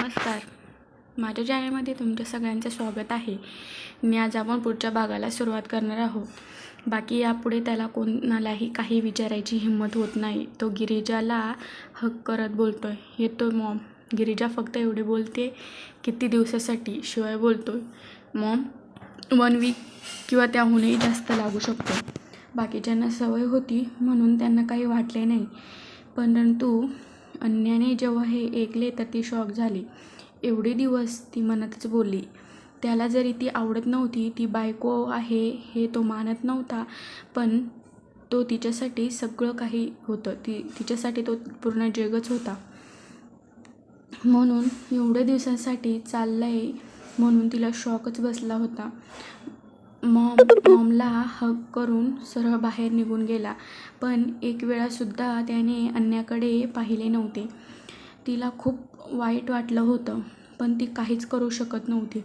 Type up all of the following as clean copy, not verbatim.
नमस्कार. माझ्या चॅनलमध्ये तुमच्या सगळ्यांचं स्वागत आहे. आज आपण पुढच्या भागाला सुरुवात करणार आहोत. बाकी यापुढे त्याला कोणालाही काही विचारायची हिंमत होत नाही. तो गिरिजाला हक करत बोलतोय, येतो मॉम. गिरिजा फक्त एवढे बोलते, किती दिवसासाठी. शिवाय बोलतोय, मॉम 1 वीक किंवा त्याहूनही जास्त लागू शकतो. बाकीच्यांना सवय होती म्हणून त्यांना काही वाटले नाही, परंतु अन्याने जेव्हा हे ऐकले तर ती शॉक झाली. एवढे दिवस ती मनातच बोलली. त्याला जरी ती आवडत नव्हती, ती बायको आहे हे तो मानत नव्हता, पण तो तिच्यासाठी सगळं काही होतं. तिच्यासाठी तो पूर्ण जगच होता. म्हणून एवढ्या दिवसांसाठी चाललंय म्हणून तिला शॉकच बसला होता. मॉमला हक करून सरळ बाहेर निघून गेला, पण एक वेळासुद्धा त्याने अन्याकडे पाहिले नव्हते. तिला खूप वाईट वाटलं होतं, पण ती काहीच करू शकत नव्हती.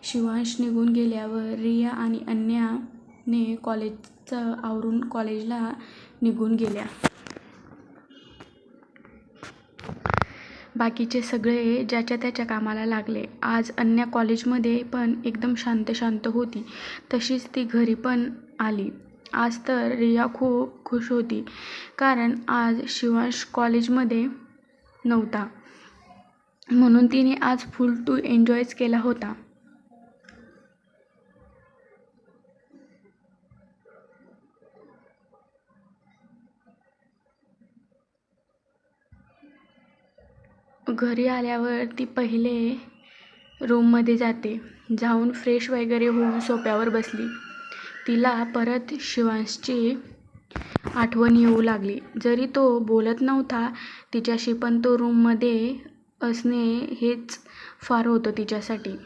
शिवांश निघून गेल्यावर रिया आणि अन्याने कॉलेजचं आवरून कॉलेजला निघून गेल्या. बाकीचे सगळे ज्याच्या त्याच्या कामाला लागले. आज अन्या कॉलेजमध्ये पण एकदम शांत होती, तशीच ती घरी पण आली. आज तर रिया खूप खुश होती, कारण आज शिवांश कॉलेजमध्ये नव्हता, म्हणून तिने आज फुल टू एन्जॉयच केला होता. घरी आल्यावर ती पहिले रूममध्ये जाते. जाऊन फ्रेश वगैरे होऊन सोफ्यावर बसली. तिला परत शिवांशची आठवण येऊ लागली. जरी तो बोलत नव्हता तिच्याशी, पण तो रूममध्ये असणे हेच फार होतं तिच्यासाठी.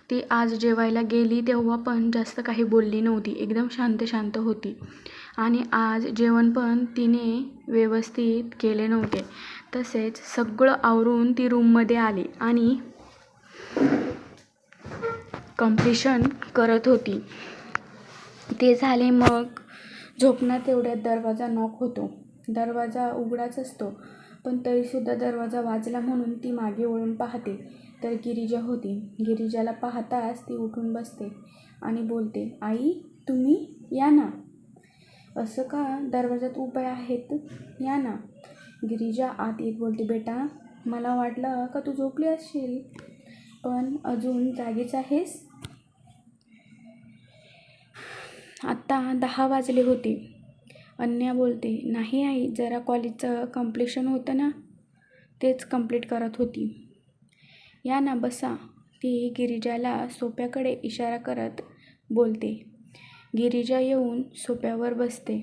ती आज जेवायला गेली तेव्हा पण जास्त काही बोलली नव्हती, एकदम शांत होती. आणि आज जेवण पण तिने व्यवस्थित केले नव्हते. तसेच सगळं आवरून ती रूममध्ये आली आणि कंप्लीशन करत होती. ते झाले मग झोपणार तेवढ्यात दरवाजा नॉक होतो. दरवाजा उघडाच असतो, पण तरीसुद्धा दरवाजा वाजला म्हणून ती मागे वळून पाहते तर गिरिजा होती. गिरिजाला पाहताच ती उठून बसते आणि बोलते, आई तुम्ही या ना. असं का दरवाजात उभे आहेत, या ना. गिरिजा आत येत बोलते, बेटा मला वाटलं का तू झोपली असशील, पण अजून जागीच आहेस. आत्ता 10 वाजले होते. अन्या बोलते, नाही आई, जरा कॉलेजचं कंप्लीशन होतं ना, तेच कंप्लीट करत होती. या ना बसा. ती गिरिजाला सोफ्याकडे इशारा करत बोलते. गिरिजा येऊन सोफ्यावर बसते.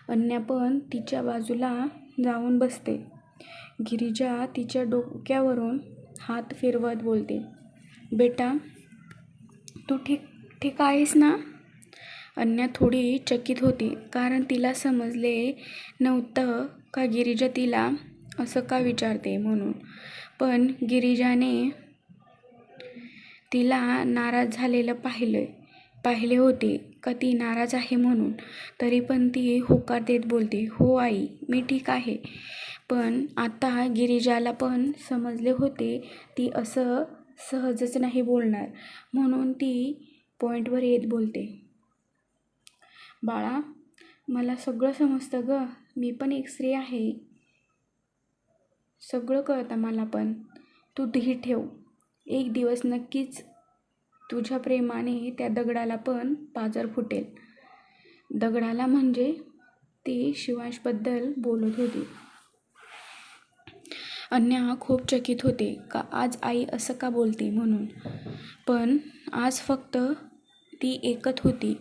अन्या पण तिच्या बाजूला जाऊन बसते. गिरिजा तिच्या डोक्यावरून हात फिरवत बोलते, बेटा तू ठीक आहेस ना. अन्या थोडी चकित होती, कारण तिला समजले नव्हतं का गिरिजा तिला असं का विचारते म्हणून. पण गिरिजाने तिला नाराज झालेलं पाहिले होते का ती नाराज आहे म्हणून. तरी पण ती होकार देत बोलते, हो आई मी ठीक आहे. पण आता गिरिजाला पण समजले होते ती असं सहजच नाही बोलणार, म्हणून ती पॉईंटवर येत बोलते, बाळा मला सगळं समजतं गं, मी पण एक स्त्री आहे, सगळं कळतं मला. पण तू धीर ठेव, एक दिवस नक्कीच तुझ्या प्रेमाने त्या दगडाला पण पाझर फुटेल. दगडाला म्हणजे ती शिवांशबद्दल बोलत होती. अन्या खूप चकित होते का आज आई असं का बोलते म्हणून, पण आज फक्त ती ऐकत होती.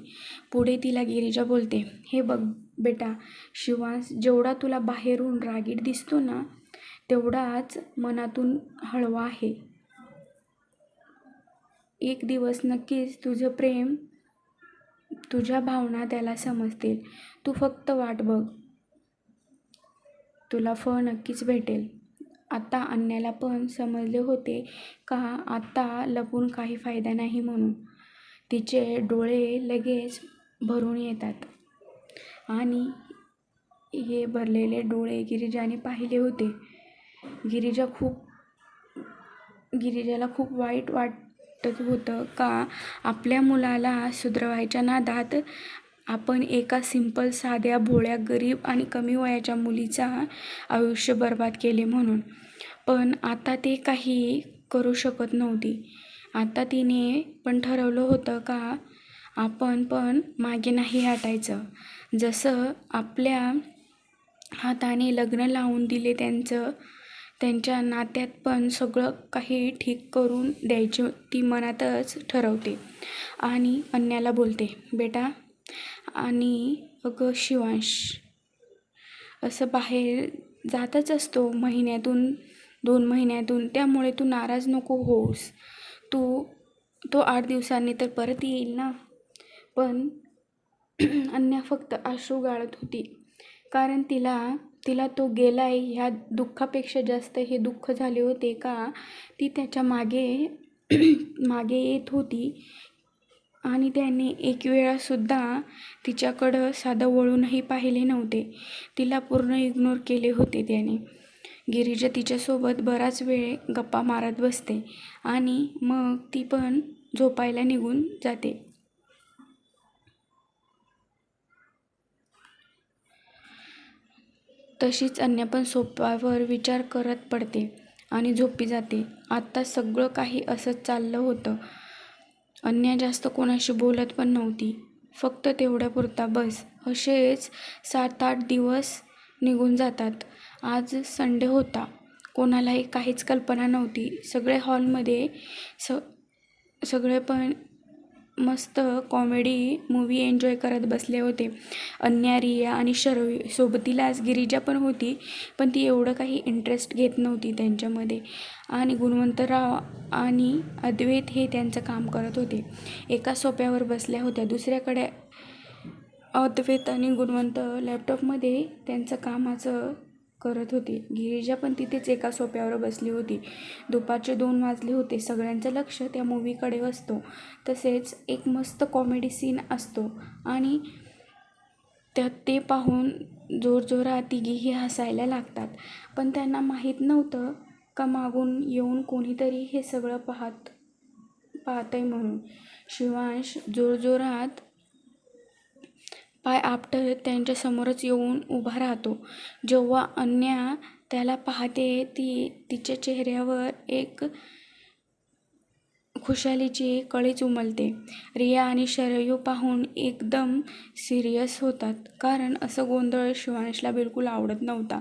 पुढे तिला गिरिजा बोलते, हे बघ बेटा, शिवांश जेवढा तुला बाहेरून रागीट दिसतो ना, तेवढाच मनातून हळवा आहे. एक दिवस नक्कीच तुझं प्रेम, तुझ्या भावना त्याला समजतील. तू फक्त वाट बघ, तुला फळ नक्कीच भेटेल. आता अन्याला पण समजले होते का आता लपून काही फायदा नाही म्हणून. तिचे डोळे लगेच भरून येतात आणि हे भरलेले डोळे गिरिजाने पाहिले होते. गिरिजा खूप गिरिजाला खूप वाईट वाटत होतं का आपल्या मुलाला सुधरवायच्या नादात आपण एका सिंपल, साध्या, भोळ्या, गरीब आणि कमी वयाच्या मुलीचा आयुष्य बर्बाद केले म्हणून. पण आता ते काही करू शकत नव्हती. आता तिने पण ठरवलं होतं का आपण पण मागे नाही हटायचं. जसं आपल्या हाताने लग्न लावून दिले त्यांच्या नात्यात पण सगळं काही ठीक करून द्यायचे ती मनातच ठरवते. आणि अन्याला बोलते, बेटा आणि अगं शिवांश असं बाहेर जातच असतो महिन्यातून 2 महिन्यातून, त्यामुळे तू नाराज नको होस. तो 8 दिवसांनी तर परत येईल ना. पण अन्या फक्त अश्रू गाळत होती, कारण तिला तो गेलाय ह्या दुःखापेक्षा जास्त हे दुःख झाले होते का ती त्याच्या मागे मागे येत होती आणि त्याने एक वेळासुद्धा तिच्याकडं साधं वळूनही पाहिले नव्हते. तिला पूर्ण इग्नोर केले होते त्याने. गिरिजा तिच्यासोबत बराच वेळ गप्पा मारत बसते आणि मग ती पण झोपायला निघून जाते. तशीच अन्या पण सोफ्यावर विचार करत पडते आणि झोपी जाते. आत्ता सगळं काही असंच चाललं होतं. अन्या जास्त कोणाशी बोलत पण नव्हती, फक्त तेवढ्यापुरता बस. असेच 7-8 दिवस निघून जातात. आज संडे होता. कोणालाही काहीच कल्पना नव्हती. सगळे हॉलमध्ये सगळे पण मस्त कॉमेडी मूव्ही एन्जॉय करत बसले होते. अन्या, रिया आणि शरयू सोबतीलाच गिरिजा पण होती, पण ती एवढं काही इंटरेस्ट घेत नव्हती त्यांच्यामध्ये. आणि गुणवंतराव आणि अद्वैत हे त्यांचं काम करत होते. एका सोफ्यावर बसल्या होत्या, दुसऱ्याकडे अद्वैत आणि गुणवंत लॅपटॉपमध्ये त्यांचं कामाचं करत होते. गिरिजा पण तिथेच एका सोफ्यावर बसली होती. दुपारचे 2 वाजले होते. सगळ्यांचं लक्ष त्या मूव्हीकडे असतो. तसेच एक मस्त कॉमेडी सीन असतो आणि त्यात ते पाहून जोरजोरात तिघीही हसायला लागतात. पण त्यांना माहीत नव्हतं का मागून येऊन कोणीतरी हे सगळं पाहतंय म्हणून. शिवांश जोरजोरात पाय आपटत त्यांच्यासमोरच येऊन उभा राहतो. जेव्हा अन्या त्याला पाहते तिच्या चेहऱ्यावर एक खुशालीची कळीच उमलते. रिया आणि शरयू पाहून एकदम सिरियस होतात, कारण असं गोंधळ शिवांशला बिलकुल आवडत नव्हता.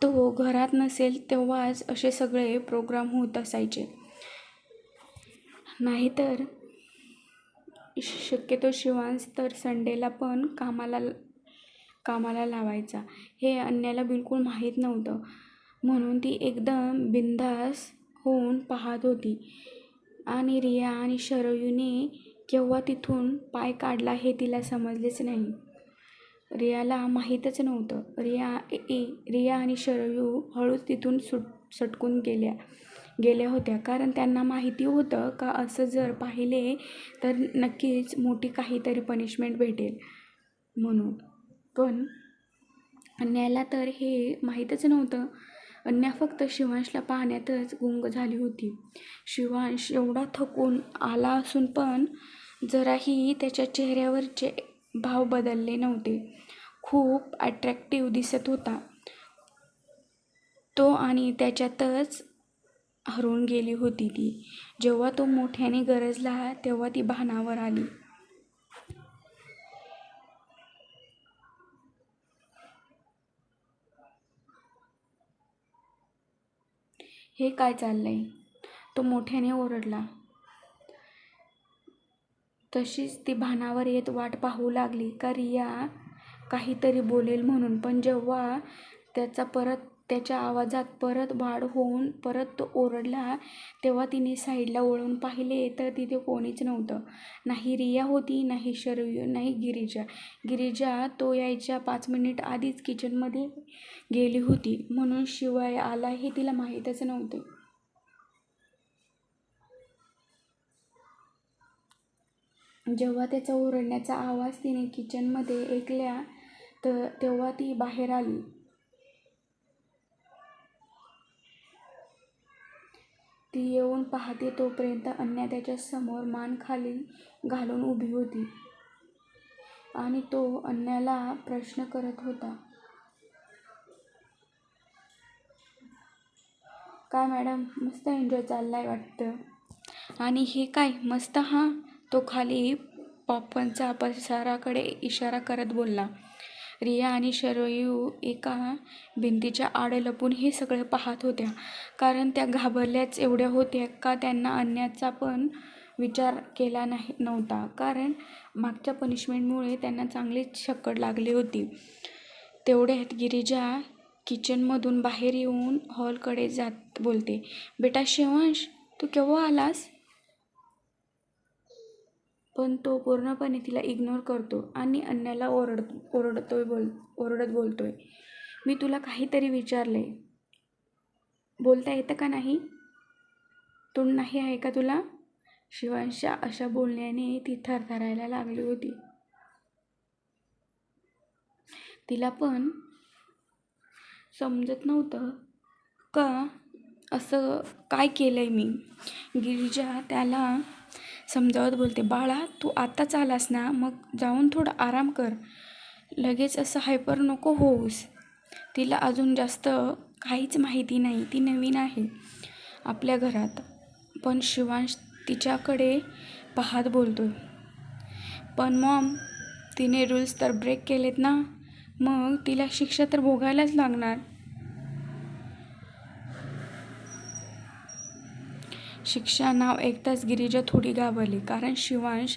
तो घरात नसेल तेव्हाच असे सगळे प्रोग्राम होत असायचे. नाहीतर शक्यतो शिवांश तर संडेला पण कामाला लावायचा. हे अन्याला बिलकुल माहीत नव्हतं, म्हणून ती एकदम बिनधास्त होऊन पाहत होती. आणि रिया आणि शरयूने केव्हा तिथून पाय काढला हे तिला समजलेच नाही. रियाला माहीतच नव्हतं. रिया आणि शरयू हळूच तिथून सटकून गेल्या होत्या, कारण त्यांना माहिती होतं का असं जर पाहिले तर नक्कीच मोठी काहीतरी पनिशमेंट भेटेल म्हणून. पण अन्याला तर हे माहीतच नव्हतं. अन्या फक्त शिवांशला पाहण्यातच गुंग झाली होती. शिवांश एवढा थकून आला असून पण जराही त्याच्या चेहऱ्यावरचे भाव बदलले नव्हते. खूप अट्रॅक्टिव्ह दिसत होता तो आणि त्याच्यातच हरवून गेली होती ती. जेव्हा तो मोठ्याने गरजला तेव्हा ती भानावर आली. हे काय चाललंय? तो मोठ्याने ओरडला. तशीच ती भानावर येत वाट पाहू लागली का रिया काहीतरी बोलेल म्हणून. पण जेव्हा त्याच्या आवाजात परत वाढ होऊन परत तो ओरडला, तेव्हा तिने साईडला वळून पाहिले तर तिथे कोणीच नव्हतं. नाही रिया होती, नाही शरयू, नाही गिरिजा तो यायच्या 5 मिनिट आधीच किचनमध्ये गेली होती, म्हणून शिवाय आला हे तिला माहीतच नव्हते. जेव्हा त्याचा ओरडण्याचा आवाज तिने किचनमध्ये ऐकला तेव्हा ती बाहेर आली. ती येऊन पाहते तोपर्यंत अन्या त्याच्या समोर मान खाली घालून उभी होती आणि तो अन्याला प्रश्न करत होता. काय मॅडम, मस्त एन्जॉय चाललाय वाटतं. आणि हे काय मस्त हां. तो खाली पॉपकॉर्नचा पसाराकडे इशारा करत बोलला. रिया आणि शरयू एका भिंतीच्या आड लपून हे सगळं पाहत होत्या, कारण त्या घाबरल्याच एवढ्या होत्या का त्यांना अन्याचा पण विचार केला नव्हता, कारण मागच्या पनिशमेंटमुळे त्यांना चांगलीच छक्कड लागली होती. तेवढ्यात गिरिजा किचनमधून बाहेर येऊन हॉलकडे जात बोलते, बेटा शिवांश, तू केव्हा आलास? पण तो पूर्णपणे तिला इग्नोर करतो आणि अन्याला ओरडत बोलतोय, मी तुला काहीतरी विचारले, बोलता येतं का नाही? तोंड नाही आहे का तुला? शिवांशच्या अशा बोलण्याने ती थरथरायला लागली होती. तिला पण समजत नव्हतं का असं काय केलंय मी. गिरिजा त्याला समजावत बोलते, बाळा तू आत्ताच आलास ना, मग जाऊन थोडा आराम कर, लगेच असं हायपर नको होऊस. तिला अजून जास्त काहीच माहिती नाही, ती नवीन आहे आपल्या घरात. पण शिवांश तिच्याकडे पाहत बोलतोय, पण मॉम, तिने रूल्स तर ब्रेक केलेत ना, मग तिला शिक्षा तर भोगायलाच लागणार. शिक्षा नाव ऐकताच गिरिजा थोडी घाबरली, कारण शिवांश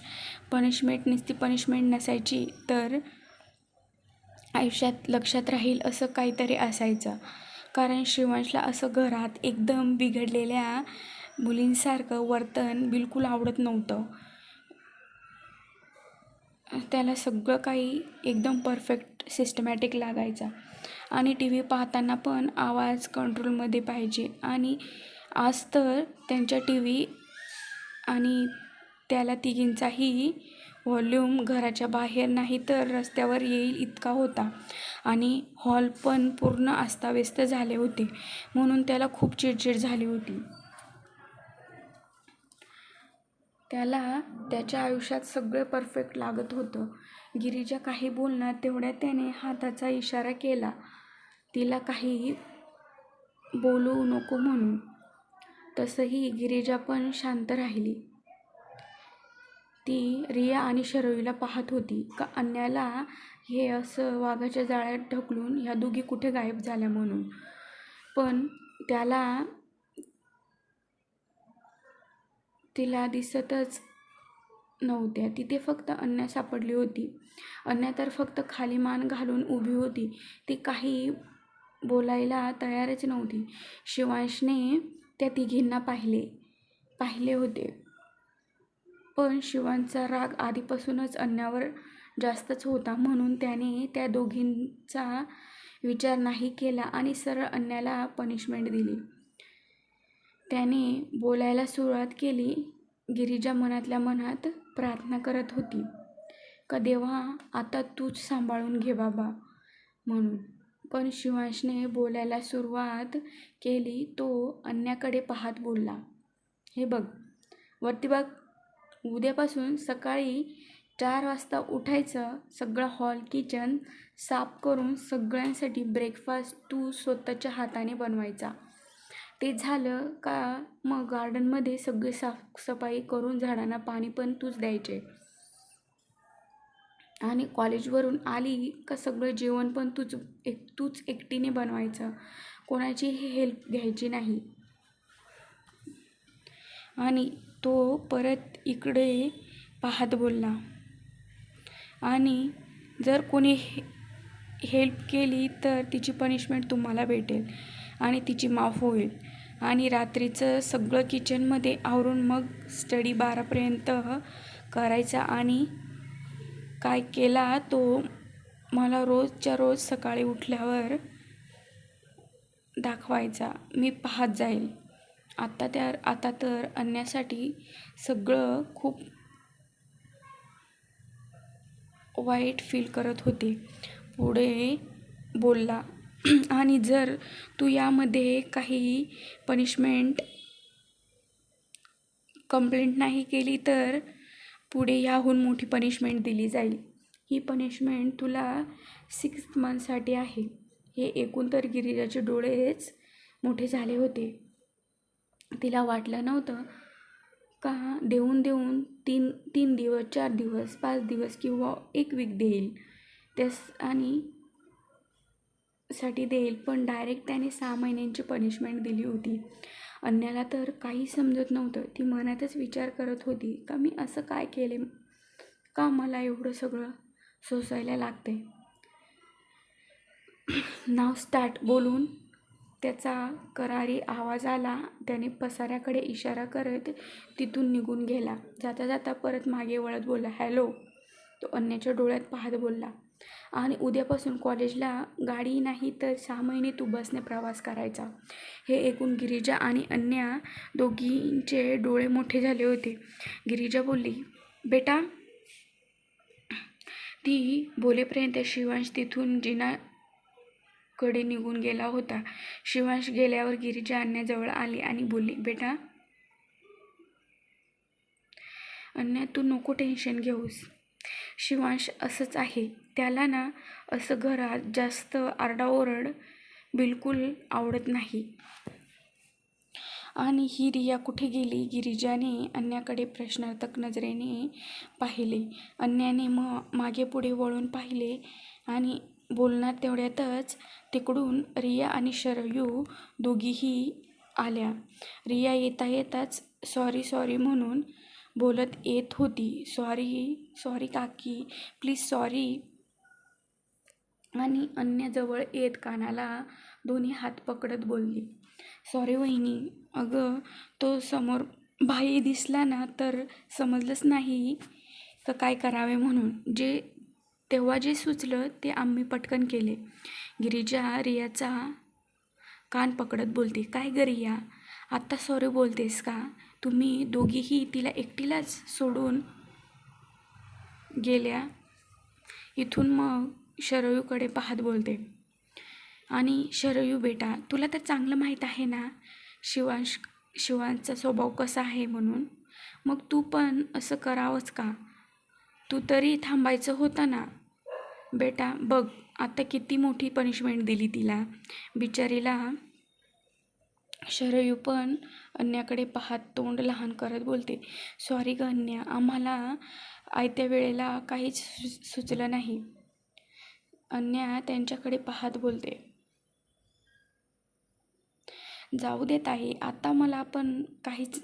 पनिशमेंट नुसती पनिशमेंट नसायची, तर आयुष्यात लक्षात राहील असं काहीतरी असायचं. कारण शिवांशला असं घरात एकदम बिघडलेल्या मुलींसारखं वर्तन बिलकुल आवडत नव्हतं. त्याला सगळं काही एकदम परफेक्ट सिस्टमॅटिक लागायचं. आणि टी व्ही पाहताना पण आवाज कंट्रोलमध्ये पाहिजे. आणि आज तर त्यांच्या टी व्ही आणि त्याला तिघींचाही व्हॉल्यूम घराच्या बाहेर नाही तर रस्त्यावर येईल इतका होता. आणि हॉल पण पूर्ण अस्ताव्यस्त झाले होते, म्हणून त्याला खूप चिडचिड झाली होती. त्याला त्याच्या आयुष्यात सगळं परफेक्ट लागत होतं. गिरिजा काही बोलणार तेवढ्यात त्याने हाताचा इशारा केला, तिला काही बोलू नको म्हणून. तसंही गिरिजा पण शांत राहिली. ती रिया आणि शरयूला पाहत होती का अन्याला हे असं वाघाच्या जाळ्यात ढकलून ह्या दोघी कुठे गायब झाल्या म्हणून. पण तिला दिसतच नव्हत्या. तिथे फक्त अन्या सापडली होती. अन्या तर फक्त खाली मान घालून उभी होती. ती काही बोलायला तयारच नव्हती. शिवांशने त्या तिघींना पाहिले होते, पण शिवांशचा राग आधीपासूनच अन्यावर जास्तच होता, म्हणून त्याने त्या दोघींचा विचार नाही केला आणि सरळ अन्याला पनिशमेंट दिली. त्याने बोलायला सुरुवात केली. गिरिजा मनातल्या मनात प्रार्थना करत होती का देवा, आता तूच सांभाळून घे बाबा म्हणून. पण शिवांशने बोलायला सुरुवात केली. तो अन्याकडे पाहत बोलला, हे बघ, वरती बघ, उद्यापासून सकाळी 4 वाजता उठायचं, सगळं हॉल किचन साफ करून सगळ्यांसाठी ब्रेकफास्ट तू स्वतःच्या हाताने बनवायचा. ते झालं का मग गार्डनमध्ये सगळी साफसफाई करून झाडांना पाणी पण तूच द्यायचे. आणि कॉलेजवरून आली का सगळं जेवण पण तूच एकटीने बनवायचं, कोणाचीही हेल्प घ्यायची नाही. आणि तो परत इकडे पाहत बोलला, आणि जर कोणी हेल्प केली तर तिची पनिशमेंट तुम्हाला भेटेल आणि तिची माफ होईल. आणि रात्रीचं सगळं किचनमध्ये आवरून मग स्टडी 12पर्यंत करायचा. आणि काय केला तो मला रोजच्या रोज सकाळी उठल्यावर दाखवायचा, मी पाहत जाईल. आता तर अन्यासाठी सगळं खूप वाईट फील करत होते. पुढे बोलला, आणि जर तू यामध्ये काही पनिशमेंट कंप्लेंट नाही केली तर पुढे याहून मोठी पनिशमेंट दिली जाईल. ही पनिशमेंट तुला 6 मंथसाठी आहे. हे ऐकून तर गिरिजाचे डोळेच मोठे झाले होते. तिला वाटलं नव्हतं का देऊन देऊन तीन दिवस, 4 दिवस, 5 दिवस किंवा 1 वीक देईल त्यास आणि साठी देईल, पण डायरेक्ट त्याने 6 महिन्यांची पनिशमेंट दिली होती. अन्याला तर काही समजत नव्हतं. ती मनातच विचार करत होती का मी असं काय केले, का मला एवढं सगळं सोसायला लागते. नाव स्टार्ट बोलून त्याचा करारी आवाज आला. त्याने पसाऱ्याकडे इशारा करत तिथून निघून गेला. जाता जाता परत मागे वळत बोलला, हॅलो. तो अन्याच्या डोळ्यात पाहत बोलला, आणि उद्यापासून कॉलेजला गाडी नाही तर 6 महिने तू बसने प्रवास करायचा. हे ऐकून गिरिजा आणि अन्या दोघींचे डोळे मोठे झाले होते. गिरिजा बोलली, बेटा. ती बोलेपर्यंत शिवांश तिथून जिनाकडे निघून गेला होता. शिवांश गेल्यावर गिरिजा अन्याजवळ आली आणि बोलली, बेटा. अन्या, तू नको टेन्शन घेऊस. शिवांश असंच आहे. त्याला ना असं घरात जास्त आरडाओरड बिलकुल आवडत नाही. आणि ही रिया कुठे गेली? गिरिजाने अन्याकडे प्रश्नार्थक नजरेने पाहिले. अन्याने मागे पुढे वळून पाहिले आणि बोलणार तेवढ्यातच तिकडून रिया आणि शरयू दोघीही आल्या. रिया येता येताच सॉरी म्हणून बोलत येत होती. सॉरी काकी, प्लीज सॉरी. आणि अन्याजवळ येत कानाला दोन्ही हात पकडत बोलली, सॉरी वहिनी. अगं, तो समोर भाई दिसला ना तर समजलंच नाही का काय करावे म्हणून. तेव्हा जे सुचलं ते आम्ही पटकन केले. गिरिजा रियाचा कान पकडत बोलते, काय ग रिया, आत्ता सॉरी बोलतेस का? तुम्ही दोघीही तिला एकटीलाच सोडून गेल्या. इथून मग शरयूकडे पाहत बोलते, आणि शरयू बेटा, तुला तर चांगलं माहीत आहे ना शिवांशचा स्वभाव कसा आहे म्हणून. मग तू पण असं करावंच का? तू तरी थांबायचं होतं ना. बेटा बघ, आता किती मोठी पनिशमेंट दिली तिला बिचारीला. शरयू पण अन्याकडे पाहत तोंड लहान करत बोलते, सॉरी ग अन्या, आम्हाला आयत्या वेळेला काहीच सुचलं नाही. अन्या त्यांच्याकडे पाहत बोलते, जाऊ देत आहे. आता मला पण काहीच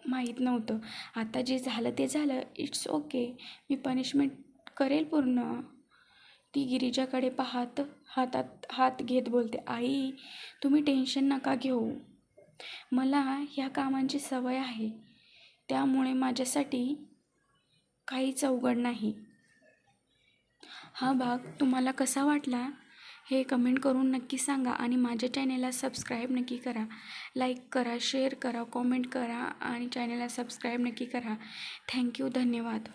माहीत नव्हतं. आता जे झालं ते झालं. It's okay. मी पनिशमेंट करेल पूर्ण. ती गिरिजाकडे पाहत हातात हात घेत बोलते, आई तुम्ही टेन्शन नका घेऊ. मला ह्या कामांची सवय आहे, त्यामुळे माझ्यासाठी काहीच अवघड नाही. हा भाग तुम्हाला कसा वाटला हे कमेंट करून नक्की सांगा, आणि माझ्या चॅनेलला सबस्क्राईब नक्की करा. लाईक करा, शेअर करा, कॉमेंट करा आणि चॅनेलला सबस्क्राईब नक्की करा. थँक्यू, धन्यवाद.